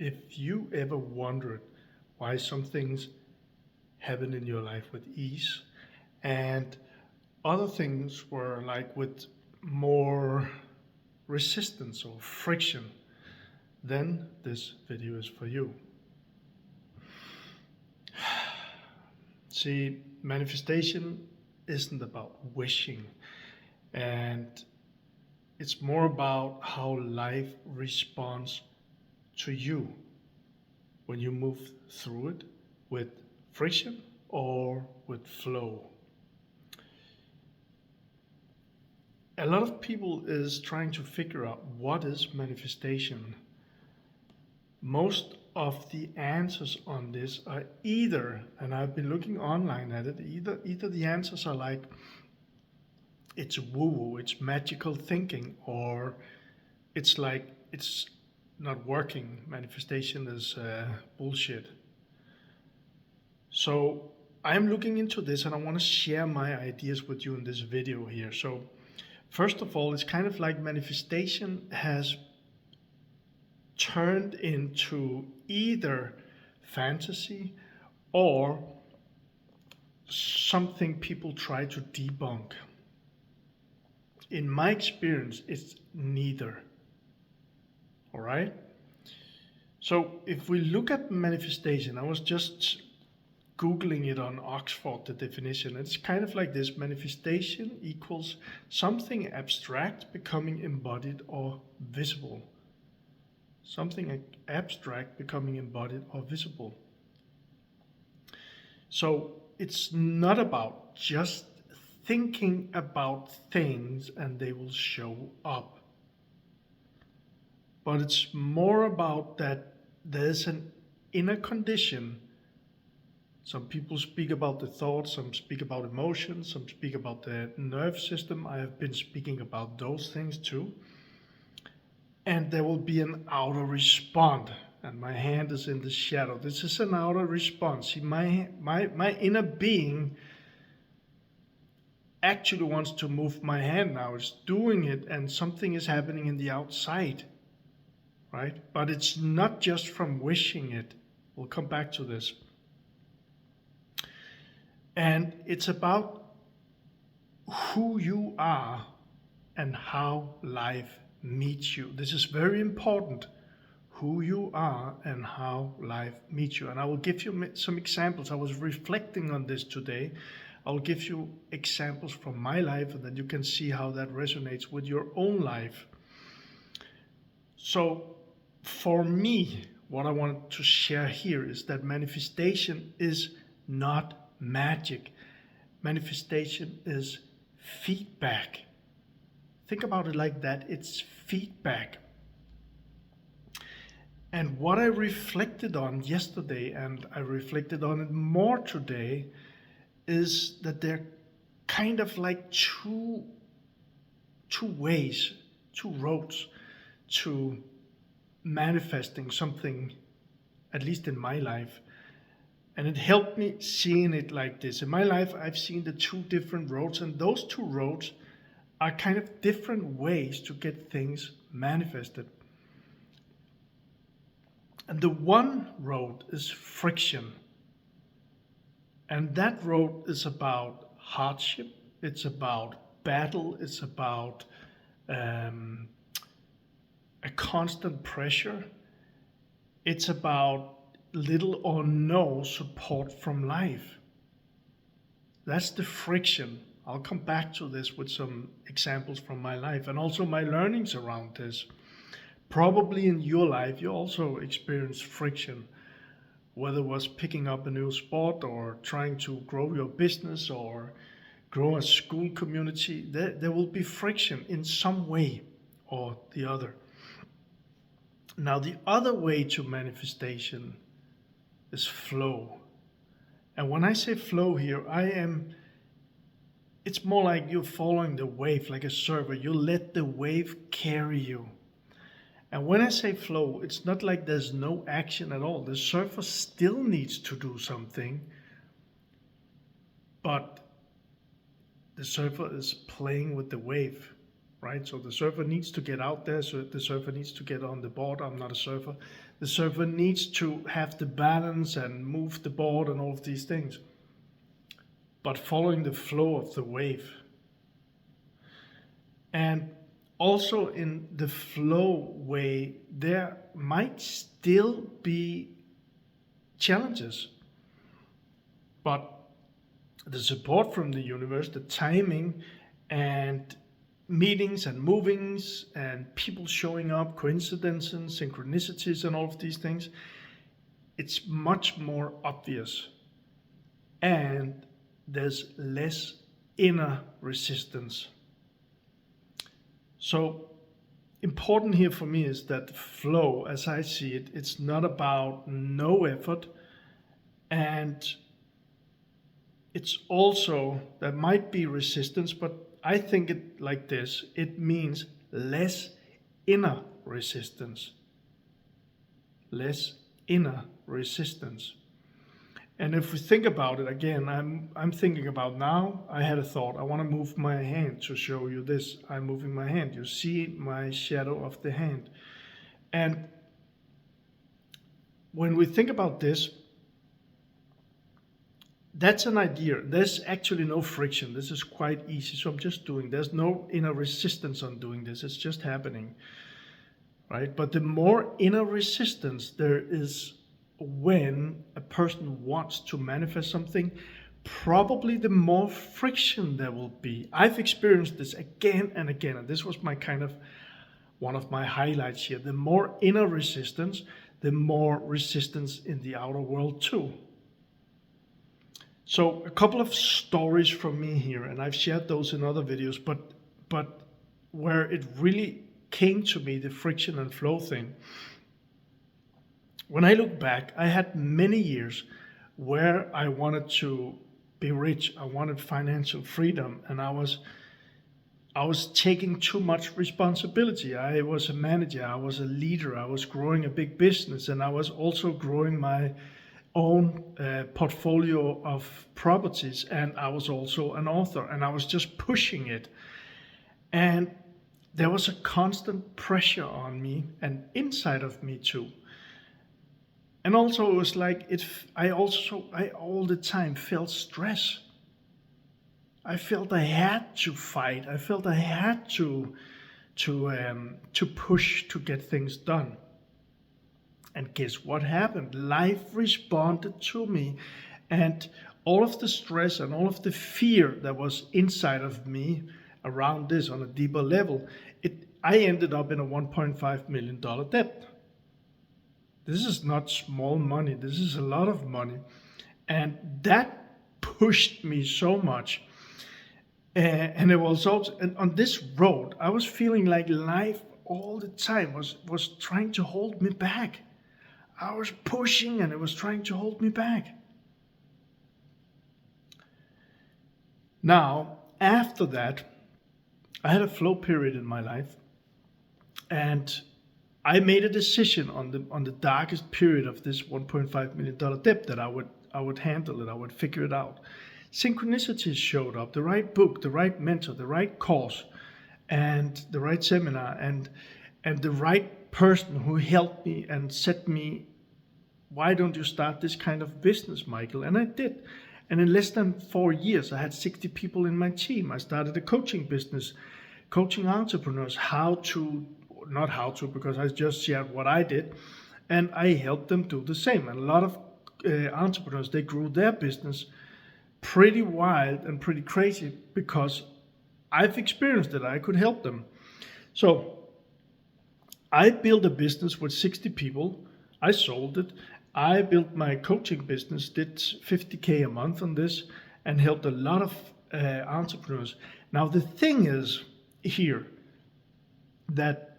If you ever wondered why some things happen in your life with ease and other things were like with more resistance or friction, then this video is for you. See, manifestation isn't about wishing, and it's more about how life responds to you when you move through it with friction or with flow. A lot of people is trying to figure out what is manifestation. Most of the answers on this are either, and I've been looking online at it, either the answers are like it's woo-woo, it's magical thinking, or it's like it's not working. Manifestation is bullshit. So I'm looking into this and I want to share my ideas with you in this video here. So first of all, it's kind of like manifestation has turned into either fantasy or something people try to debunk. In my experience, it's neither. All right? So if we look at manifestation, I was just Googling it on Oxford, the definition. It's kind of like this: manifestation equals something abstract becoming embodied or visible. Something abstract becoming embodied or visible. So it's not about just thinking about things and they will show up. But it's more about that there's an inner condition. Some people speak about the thoughts, some speak about emotions, some speak about the nerve system. I have been speaking about those things too. And there will be an outer response. And my hand is in the shadow. This is an outer response. See, my inner being actually wants to move my hand now. It's doing it, and something is happening in the outside, right? But it's not just from wishing it. We'll come back to this. And it's about who you are and how life meets you. This is very important. Who you are and how life meets you. And I will give you some examples. I was reflecting on this today. I'll give you examples from my life, and then you can see how that resonates with your own life. So for me, what I want to share here is that manifestation is not magic. Manifestation is feedback. Think about it like that. It's feedback. And what I reflected on yesterday, and I reflected on it more today, is that they're kind of like two ways, two roads to manifesting something, at least in my life. And it helped me seeing it like this. In my life, I've seen the two different roads, and those two roads are kind of different ways to get things manifested. And the one road is friction. And that road is about hardship, it's about battle, it's about a constant pressure. It's about little or no support from life. That's the friction. I'll come back to this with some examples from my life and also my learnings around this. Probably in your life, you also experienced friction, whether it was picking up a new sport or trying to grow your business or grow a school community. There will be friction in some way or the other. Now, the other way to manifestation is flow. And when I say flow here, it's more like you're following the wave, like a surfer. You let the wave carry you. And when I say flow, it's not like there's no action at all. The surfer still needs to do something, but the surfer is playing with the wave. right? So the surfer needs to get out there, so the surfer needs to get on the board. I'm not a surfer. The surfer needs to have the balance and move the board and all of these things. But following the flow of the wave. And also in the flow way, there might still be challenges. But the support from the universe, the timing, and meetings and movings and people showing up, coincidences, synchronicities, and all of these things, it's much more obvious. And there's less inner resistance. So important here for me is that flow, as I see it, it's not about no effort, and it's also, there might be resistance, but I think it like this, it means less inner resistance. Less inner resistance. And if we think about it again, I'm thinking about now, I had a thought, I want to move my hand to show you this. I'm moving my hand. You see my shadow of the hand. And when we think about this, that's an idea. There's actually no friction. This is quite easy. So I'm just doing, there's no inner resistance on doing this. It's just happening, right? But the more inner resistance there is when a person wants to manifest something, probably the more friction there will be. I've experienced this again and again, and this was my kind of one of my highlights here. The more inner resistance, the more resistance in the outer world too. So a couple of stories from me here, and I've shared those in other videos, but where it really came to me, the friction and flow thing. When I look back, I had many years where I wanted to be rich. I wanted financial freedom, and I was taking too much responsibility. I was a manager, I was a leader, I was growing a big business, and I was also growing my own portfolio of properties, and I was also an author, and I was just pushing it. And there was a constant pressure on me and inside of me too. And also it was like I all the time felt stress. I felt I had to fight. I felt I had to push to get things done. And guess what happened? Life responded to me, and all of the stress and all of the fear that was inside of me around this on a deeper level, I ended up in a $1.5 million debt. This is not small money. This is a lot of money. And that pushed me so much. And it was also, and on this road, I was feeling like life all the time was trying to hold me back. I was pushing and it was trying to hold me back. Now, after that, I had a flow period in my life, and I made a decision on the darkest period of this $1.5 million debt that I would handle it, I would figure it out. Synchronicities showed up, the right book, the right mentor, the right course, and the right seminar, and the right person who helped me and said me, why don't you start this kind of business, Michael? And I did. And in less than 4 years, I had 60 people in my team. I started a coaching business, coaching entrepreneurs not how to, because I just shared what I did, and I helped them do the same. And a lot of entrepreneurs, they grew their business pretty wild and pretty crazy because I've experienced it. I could help them. So I built a business with 60 people. I sold it. I built my coaching business, did $50K a month on this, and helped a lot of entrepreneurs. Now the thing is here that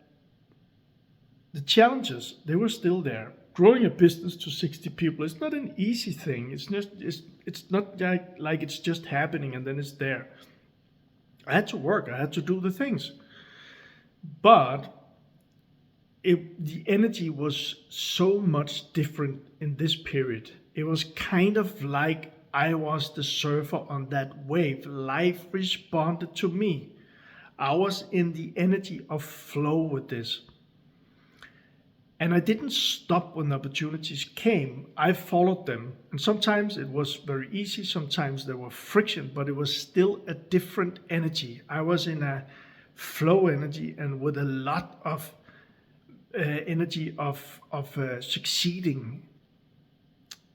the challenges, they were still there. Growing a business to 60 people is not an easy thing. It's not like it's just happening and then it's there. I had to work. I had to do the things. But the energy was so much different in this period. It was kind of like I was the surfer on that wave. Life responded to me. I was in the energy of flow with this. And I didn't stop when the opportunities came. I followed them. And sometimes it was very easy, sometimes there were friction, but it was still a different energy. I was in a flow energy and with a lot of energy of succeeding,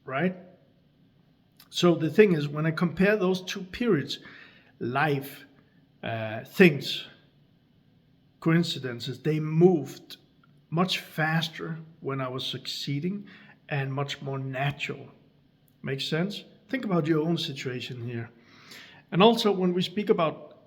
right? So the thing is, when I compare those two periods, life, things, coincidences, they moved much faster when I was succeeding and much more natural. Makes sense? Think about your own situation here. And also, when we speak about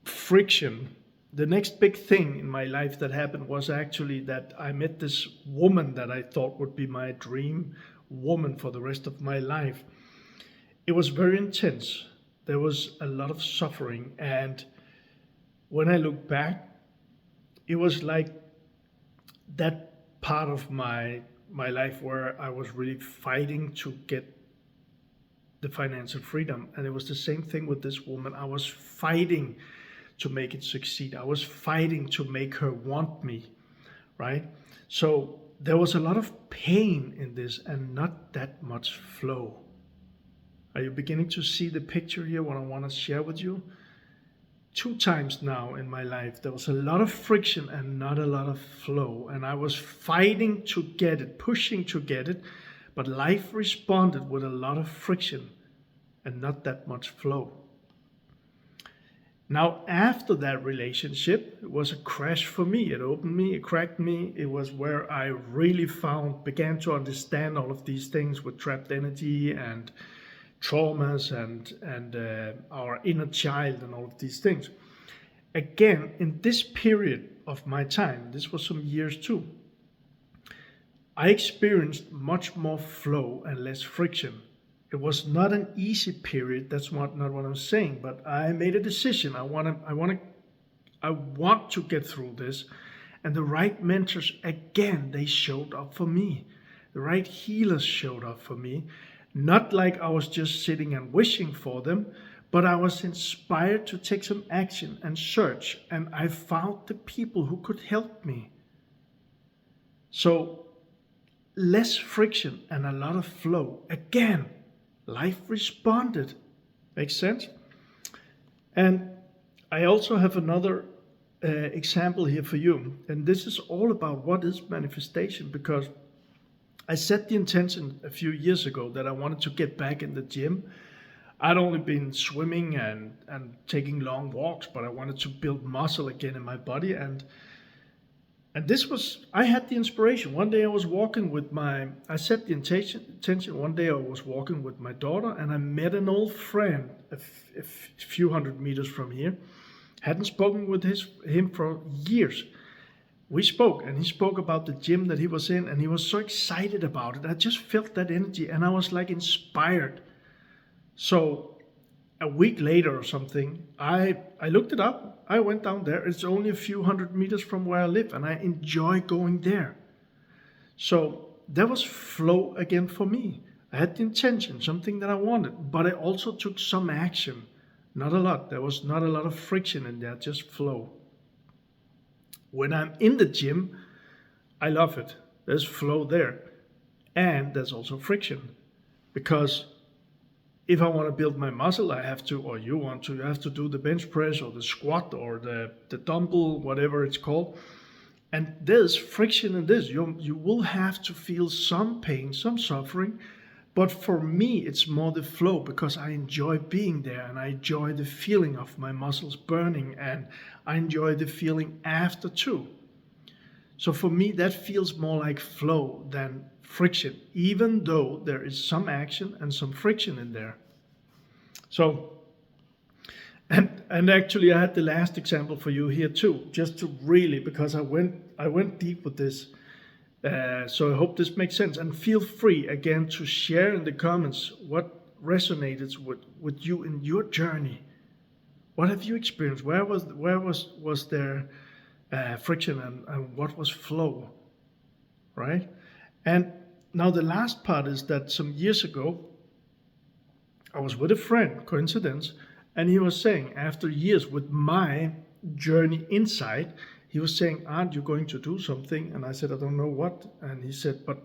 friction, the next big thing in my life that happened was actually that I met this woman that I thought would be my dream woman for the rest of my life. It was very intense. There was a lot of suffering. And when I look back, it was like that part of my life where I was really fighting to get the financial freedom. And it was the same thing with this woman. I was fighting to make it succeed. I was fighting to make her want me, right? So there was a lot of pain in this and not that much flow. Are you beginning to see the picture here, what I want to share with you? 2 times now in my life, there was a lot of friction and not a lot of flow. And I was fighting to get it, pushing to get it. But life responded with a lot of friction and not that much flow. Now, after that relationship, it was a crash for me. It opened me, it cracked me. It was where I really began to understand all of these things with trapped energy and traumas and our inner child and all of these things. Again, in this period of my time, this was some years too, I experienced much more flow and less friction. It was not an easy period. That's not what I'm saying. But I made a decision. I want to get through this, and the right mentors again, they showed up for me. The right healers showed up for me. Not like I was just sitting and wishing for them, but I was inspired to take some action and search, and I found the people who could help me. So less friction and a lot of flow. Again, life responded. Makes sense? And I also have another example here for you. And this is all about what is manifestation, because I set the intention a few years ago that I wanted to get back in the gym. I'd only been swimming and taking long walks, but I wanted to build muscle again in my body. And this was, I had the inspiration. One day I was walking with I set the intention. One day I was walking with my daughter and I met an old friend a few hundred meters from here. Hadn't spoken with him for years. We spoke, and he spoke about the gym that he was in, and he was so excited about it. I just felt that energy, and I was like inspired. So a week later or something, I looked it up. I went down there. It's only a few hundred meters from where I live, and I enjoy going there. So there was flow again for me. I had the intention, something that I wanted, but I also took some action. Not a lot. There was not a lot of friction in there, just flow. When I'm in the gym, I love it. There's flow there. And there's also friction. Because if I want to build my muscle, I have to, or you have to do the bench press or the squat or the dumbbell, whatever it's called. And there's friction in this. You will have to feel some pain, some suffering. But for me, it's more the flow, because I enjoy being there and I enjoy the feeling of my muscles burning, and I enjoy the feeling after too. So for me, that feels more like flow than friction, even though there is some action and some friction in there. So, and actually I had the last example for you here too, just to really, because I went deep with this. So I hope this makes sense, and feel free again to share in the comments what resonated with you in your journey. What have you experienced? Where was there friction and what was flow, right? And now the last part is that some years ago, I was with a friend, coincidence, and he was saying, after years with my journey inside, he was saying, aren't you going to do something? And I said, I don't know what. And he said, but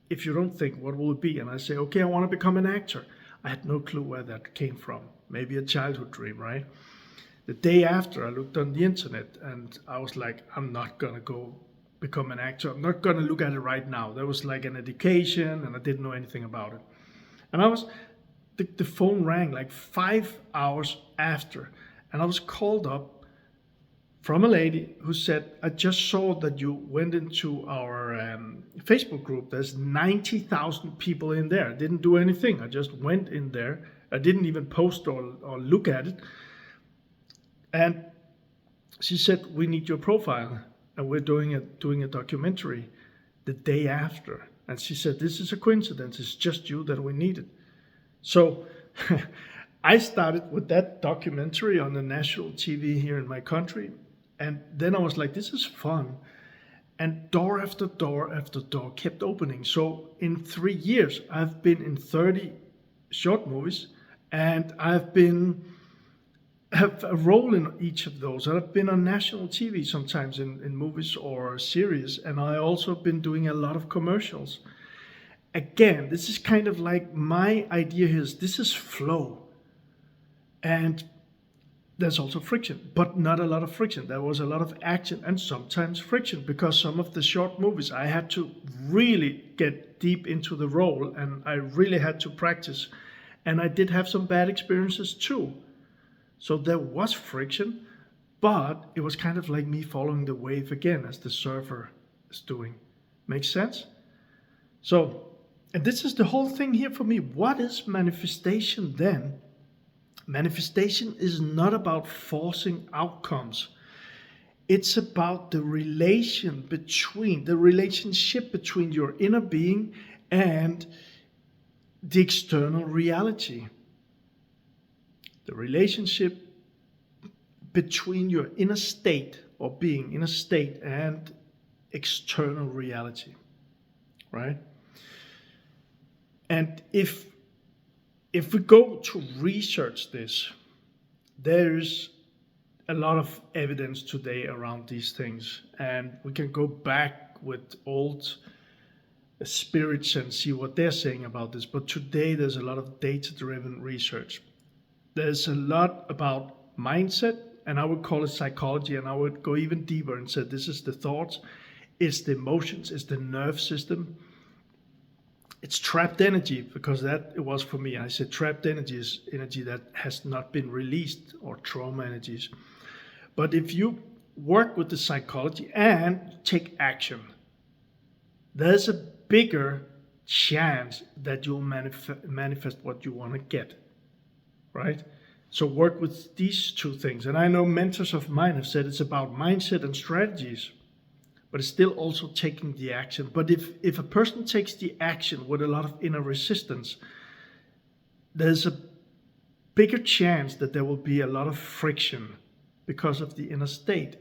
if you don't think, what will it be? And I say, okay, I want to become an actor. I had no clue where that came from. Maybe a childhood dream, right? The day after, I looked on the internet and I was like, I'm not going to go become an actor. I'm not going to look at it right now. There was like an education and I didn't know anything about it. And the phone rang like 5 hours after. And I was called up from a lady who said, I just saw that you went into our Facebook group. There's 90,000 people in there. I didn't do anything. I just went in there. I didn't even post or look at it. And she said, we need your profile. And we're doing a documentary the day after. And she said, this is a coincidence. It's just you that we needed. So I started with that documentary on the national TV here in my country. And then I was like, this is fun. And door after door after door kept opening. So in 3 years, I've been in 30 short movies. And have a role in each of those. I've been on national TV sometimes in movies or series. And I also been doing a lot of commercials. Again, this is kind of like my idea here is this is flow. And there's also friction, but not a lot of friction. There was a lot of action and sometimes friction because some of the short movies I had to really get deep into the role and I really had to practice. And I did have some bad experiences too. So there was friction, but it was kind of like me following the wave again as the surfer is doing. Makes sense? So, and this is the whole thing here for me. What is manifestation then? Manifestation is not about forcing outcomes. It's about the relationship between your inner being and the external reality. The relationship between your inner state or being inner state and external reality, right? And if we go to research this, there's a lot of evidence today around these things. And we can go back with old spirits and see what they're saying about this. But today there's a lot of data-driven research. There's a lot about mindset, and I would call it psychology, and I would go even deeper and say this is the thoughts, it's the emotions, it's the nerve system. It's trapped energy, because that it was for me. I said trapped energy is energy that has not been released, or trauma energies. But if you work with the psychology and take action, there's a bigger chance that you'll manifest what you want to get, right? So work with these two things. And I know mentors of mine have said it's about mindset and strategies, but it's still also taking the action. But if a person takes the action with a lot of inner resistance, there's a bigger chance that there will be a lot of friction because of the inner state.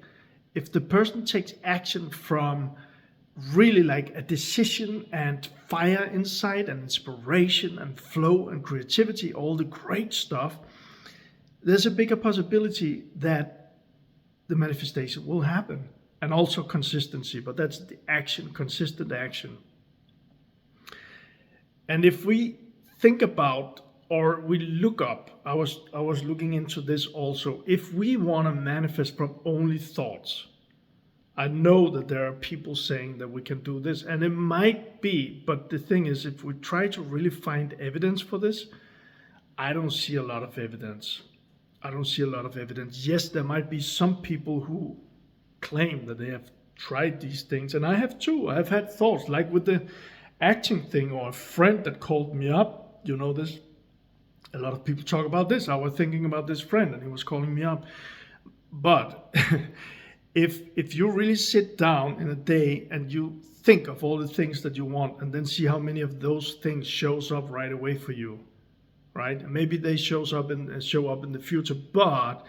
If the person takes action from really like a decision and fire inside and inspiration and flow and creativity, all the great stuff, there's a bigger possibility that the manifestation will happen. And also consistency, but that's the action, consistent action. And if we think about, or we look up, I was looking into this also, if we want to manifest from only thoughts, I know that there are people saying that we can do this, and it might be, but the thing is, if we try to really find evidence for this, I don't see a lot of evidence. Yes, there might be some people who claim that they have tried these things, and I have too. I've had thoughts like with the acting thing, or a friend that called me up. You know this, a lot of people talk about this. I was thinking about this friend and he was calling me up. But if you really sit down in a day and you think of all the things that you want, and then see how many of those things shows up right away for you, right? Maybe they show up in the future, but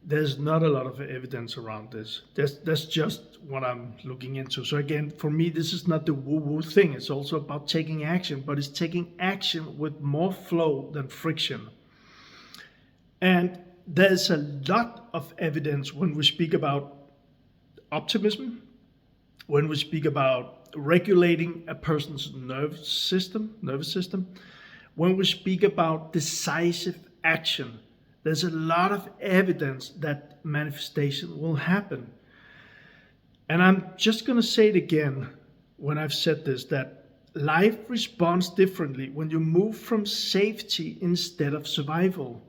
there's not a lot of evidence around this. That's just what I'm looking into. So again, for me, this is not the woo-woo thing. It's also about taking action, but it's taking action with more flow than friction. And there's a lot of evidence when we speak about optimism, when we speak about regulating a person's nervous system, when we speak about decisive action, there's a lot of evidence that manifestation will happen. And I'm just going to say it again when I've said this, that life responds differently when you move from safety instead of survival.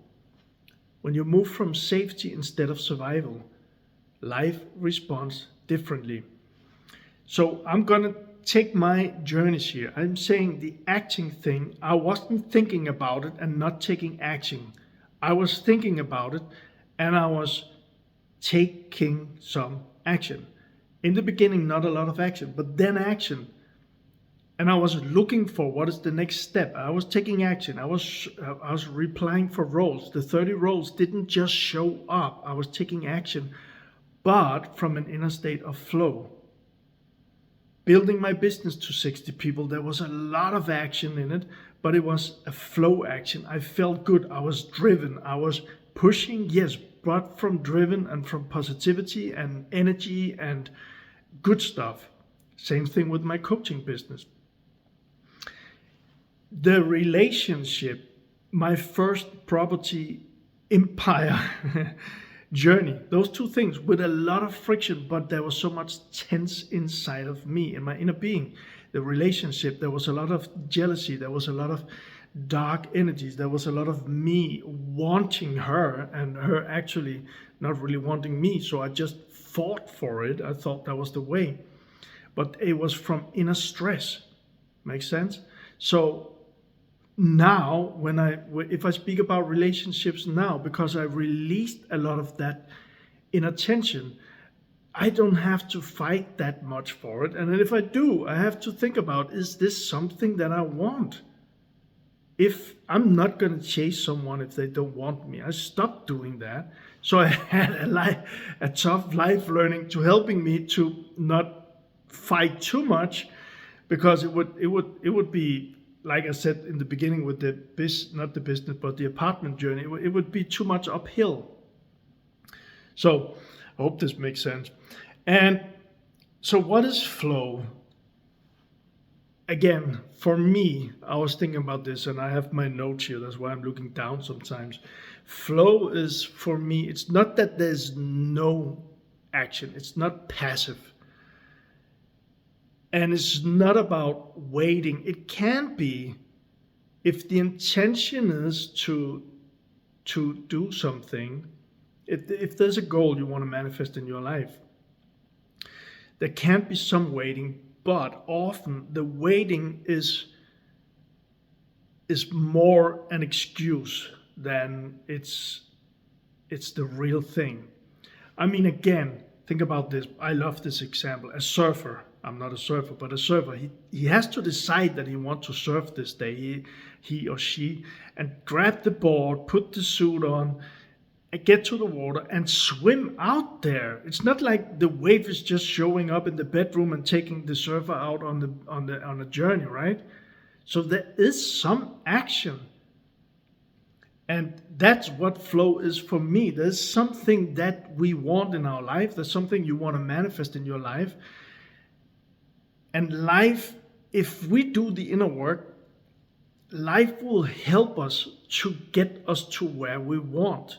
When you move from safety instead of survival, life responds differently. So I'm going to take my journeys here. I'm saying the acting thing, I wasn't thinking about it and not taking action. I was thinking about it and I was taking some action. In the beginning, not a lot of action, but then action. And I was looking for what is the next step. I was taking action. I was replying for roles. The 30 roles didn't just show up. I was taking action, but from an inner state of flow. Building my business to 60 people, there was a lot of action in it, but it was a flow action. I felt good. I was driven. I was pushing, yes, but from driven and from positivity and energy and good stuff. Same thing with my coaching business. The relationship, my first property empire journey, those two things with a lot of friction, but there was so much tense inside of me, in my inner being. The relationship, there was a lot of jealousy, there was a lot of dark energies, there was a lot of me wanting her and her actually not really wanting me, so I just fought for it. I thought that was the way, but it was from inner stress. Makes sense? So now if I speak about relationships now, because I released a lot of that inner tension, I don't have to fight that much for it. And if I do, I have to think about, is this something that I want? If I'm not going to chase someone if they don't want me, I stopped doing that. So I had a tough life learning to helping me to not fight too much, because it would be, like I said in the beginning with not the business, but the apartment journey, it would be too much uphill. So I hope this makes sense. And so what is flow? Again, for me, I was thinking about this and I have my notes here. That's why I'm looking down sometimes. Flow is, for me, it's not that there's no action. It's not passive. And it's not about waiting. It can be, if the intention is to do something, if there's a goal you want to manifest in your life, there can be some waiting, but often the waiting is more an excuse than it's the real thing. I mean, again, think about this. I love this example. A surfer. I'm not a surfer, but a surfer. He has to decide that he wants to surf this day, he or she, and grab the board, put the suit on, and get to the water and swim out there. It's not like the wave is just showing up in the bedroom and taking the surfer out on a journey, right? So there is some action. And that's what flow is for me. There's something that we want in our life. There's something you want to manifest in your life. And life, if we do the inner work, life will help us to get us to where we want.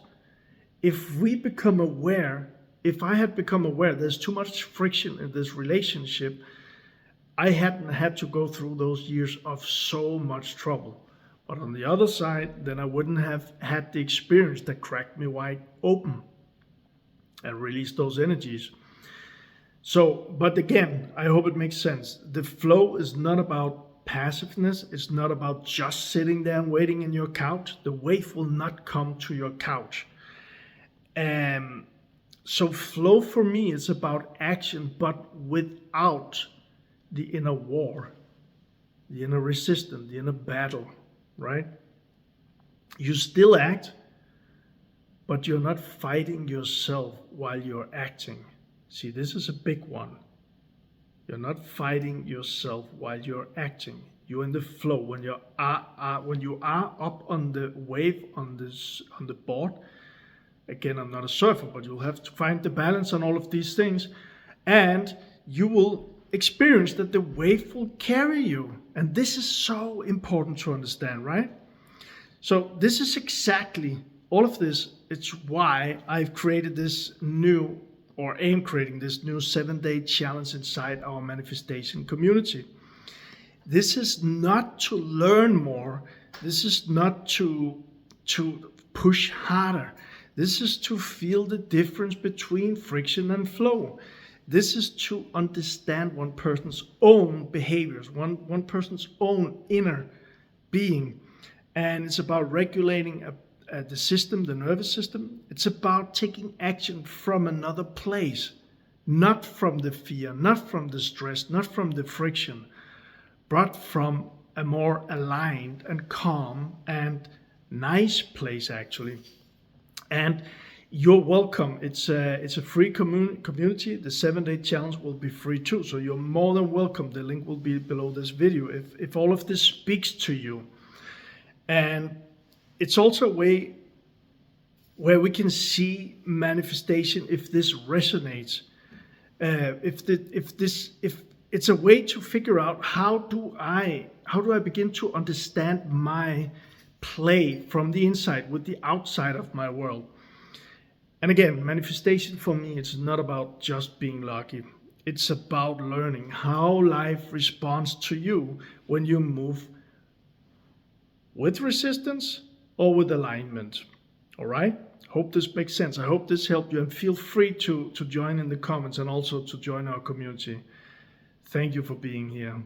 If we become aware, if I had become aware there's too much friction in this relationship, I hadn't had to go through those years of so much trouble. But on the other side, then I wouldn't have had the experience that cracked me wide open and released those energies. So, but again, I hope it makes sense. The flow is not about passiveness. It's not about just sitting there and waiting in your couch. The wave will not come to your couch. So flow for me is about action, but without the inner war, the inner resistance, the inner battle, right? You still act, but you're not fighting yourself while you're acting. See, this is a big one. You're not fighting yourself while you're acting. You're in the flow. When you are up on the wave on the board, Again, I'm not a surfer, but you'll have to find the balance on all of these things. And you will experience that the wave will carry you. And this is so important to understand, right? So this is exactly all of this. It's why I've created this new, or am creating this new 7-day challenge inside our manifestation community. This is not to learn more. This is not to push harder. This is to feel the difference between friction and flow. This is to understand one person's own behaviors, one person's own inner being. And it's about regulating the system, the nervous system. It's about taking action from another place, not from the fear, not from the stress, not from the friction, but from a more aligned and calm and nice place, actually. And you're welcome. It's a free community. The 7-day challenge will be free too. So you're more than welcome. The link will be below this video if all of this speaks to you. And it's also a way where we can see manifestation if this resonates. If it's a way to figure out how do I begin to understand my play from the inside with the outside of my world. And again, manifestation for me, it's not about just being lucky. It's about learning how life responds to you when you move with resistance or with alignment. All right? Hope this makes sense. I hope this helped you, and feel free to join in the comments and also to join our community. Thank you for being here.